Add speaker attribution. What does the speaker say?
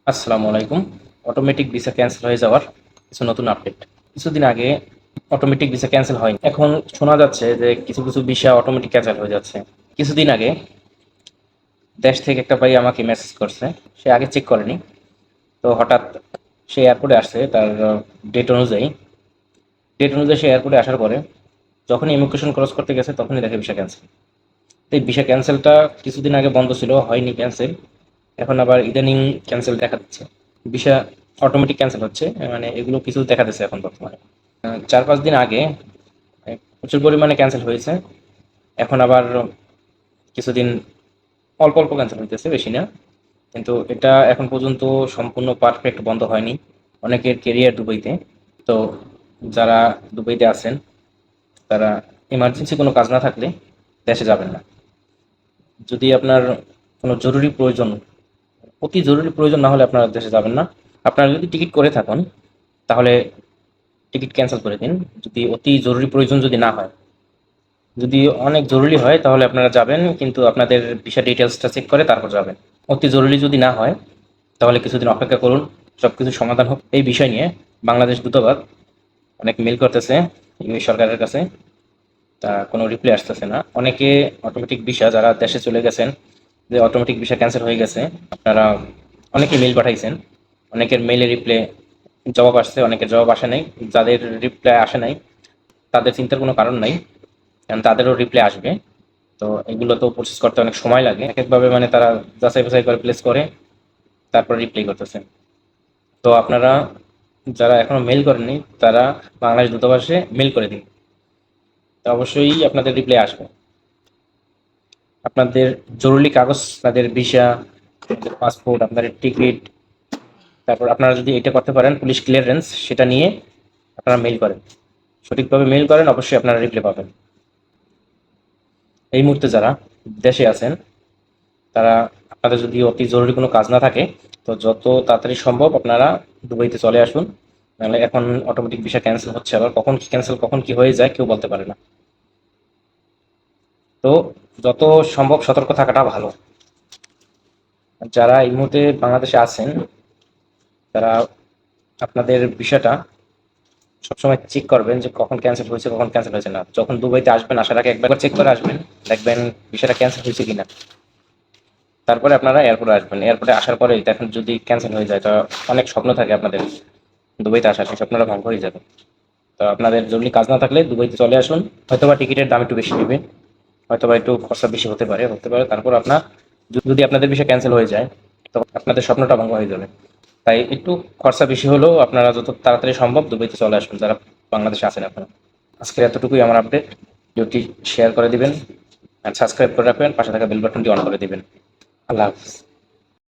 Speaker 1: আসসালামু আলাইকুম। Automatic visa cancel হয়ে যাওয়ার কিছু নতুন আপডেট। কিছুদিন আগে অটোমেটিক ভিসা ক্যান্সেল হয়নি, এখন শোনা যাচ্ছে যে কিছু কিছু ভিসা অটোমেটিক ক্যান্সেল হয়ে যাচ্ছে। কিছুদিন আগে দেশ থেকে একটা ভাই আমাকে মেসেজ করছে, সে আগে চেক করেনি, তো হঠাৎ সে এয়ারপোর্টে আসছে তার ডেট অনুযায়ী। সে এয়ারপোর্টে আসার পরে যখনই ইমিগ্রেশন ক্রস করতে গেছে তখনই দেখে ভিসা ক্যান্সেল। তো এই ভিসা ক্যান্সেলটা কিছুদিন আগে বন্ধ ছিল, হয়নি ক্যান্সেল, এখন আবার ইদানিং ক্যান্সেল দেখা দিচ্ছে। ভিসা অটোমেটিক ক্যান্সেল হচ্ছে, মানে এগুলো কিছু দেখা দিচ্ছে এখন বর্তমানে। 4-5 দিন আগে প্রচুর পরিমাণে ক্যান্সেল হয়েছে, এখন আবার কিছুদিন অল্প অল্প ক্যান্সেল হইতেছে, বেশি না। কিন্তু এটা এখন পর্যন্ত সম্পূর্ণ পারফেক্ট বন্ধ হয়নি। অনেকের কেরিয়ার দুবাইতে। তো যারা দুবাইতে আছেন তারা এমার্জেন্সি কোনো কাজ না থাকলে দেশে যাবেন না। যদি আপনার কোনো জরুরি প্রয়োজন, অতি জরুরি প্রয়োজন না হলে আপনারা দেশে যাবেন না। আপনারা যদি টিকিট করে থাকেন তাহলে টিকিট ক্যান্সেল করে দিন, যদি অতি জরুরি প্রয়োজন যদি না হয়। যদি অনেক জরুরি হয় তাহলে আপনারা যাবেন, কিন্তু আপনাদের ভিসা ডিটেলসটা চেক করে তারপর যাবেন। অতি জরুরি যদি না হয় তাহলে কিছুদিন অপেক্ষা করুন, সব কিছু সমাধান হোক। এই বিষয় নিয়ে বাংলাদেশ দূতাবাস অনেক মেল করতেছে ইউএই সরকারের কাছে, তা কোনো রিপ্লাই আসতেছে না। অনেকে অটোমেটিক ভিসা যারা দেশে চলে গেছেন, যে অটোমেটিক ভিসা ক্যান্সেল হয়ে গেছে, আপনারা অনেকে মেল পাঠাইছেন, অনেকের মেইলে রিপ্লাই জবাব আসছে, অনেকের জবাব আসে নাই। যাদের রিপ্লাই আসে নাই তাদের চিন্তার কোনো কারণ নাই, কারণ তাদেরও রিপ্লাই আসবে। তো এগুলো তো প্রসেস করতে অনেক সময় লাগে, এক একভাবে মানে তারা যাচাই বাছাই করে প্লেস করে তারপর রিপ্লাই করতেছে। তো আপনারা যারা এখনো মেল করেননি তারা বাংলাদেশ দূতাবাসে মেল করে দিন, তো অবশ্যই আপনাদের রিপ্লাই আসবে। আপনাদের জরুরি কাগজ, আপনাদের ভিসা, পাসপোর্ট, আপনাদের টিকিট, তারপর আপনারা যদি এটা করতে পারেন পুলিশ ক্লিয়ারেন্স, সেটা নিয়ে আপনারা মেল করেন, সঠিকভাবে মেল করেন, অবশ্যই আপনারা রিপ্লাই পাবেন। এই মুহূর্তে যারা দেশে আছেন তারা, আপনাদের যদি অতি জরুরি কোনো কাজ না থাকে তো যত তাড়াতাড়ি সম্ভব আপনারা দুবাইতে চলে আসুন। নাহলে এখন অটোমেটিক ভিসা ক্যান্সেল হচ্ছে, আবার কখন কি ক্যান্সেল কখন কি হয়ে যায় কেউ বলতে পারে না। তো যত সম্ভব সতর্ক থাকাটা ভালো। যারা এই মুহূর্তে বাংলাদেশে আছেন তারা আপনাদের ভিসাটা সবসময় চেক করবেন যে কখন ক্যান্সেল হয়েছে কখন ক্যান্সেল হয়েছে না। যখন দুবাইতে আসবেন আসার আগে একবার চেক করে আসবেন, দেখবেন ভিসাটা ক্যান্সেল হয়েছে কিনা। তারপরে আপনারা এয়ারপোর্টে আসবেন, এয়ারপোর্টে আসার পরে দেখেন যদি ক্যান্সেল হয়ে যায়, তো অনেক স্বপ্ন থাকে আপনাদের দুবাইতে আসার, সেই স্বপ্নটা ভঙ্গ হয়ে যাবে। তো আপনাদের জরুরি কাজ না থাকলে দুবাইতে চলে আসুন। হয়তোবা টিকিটের দাম একটু বেশি নেবে, হয়তোবা একটু খরচা বেশি হতে পারে, তারপর আপনার যদি আপনাদের বিষয় ক্যান্সেল হয়ে যায় তখন আপনাদের স্বপ্নটা ভঙ্গ হয়ে যাবে। তাই একটু খরচা বেশি হলেও আপনারা যত তাড়াতাড়ি সম্ভব দুবাইতে চলে আসুন যারা বাংলাদেশে আছেন এখন। আজকের এতটুকুই আমার আপডেট। ভিডিওটি শেয়ার করে দিবেন আর সাবস্ক্রাইব করে রাখবেন, পাশে থাকা বেল বাটনটি অন করে দিবেন। আল্লাহ হাফিজ।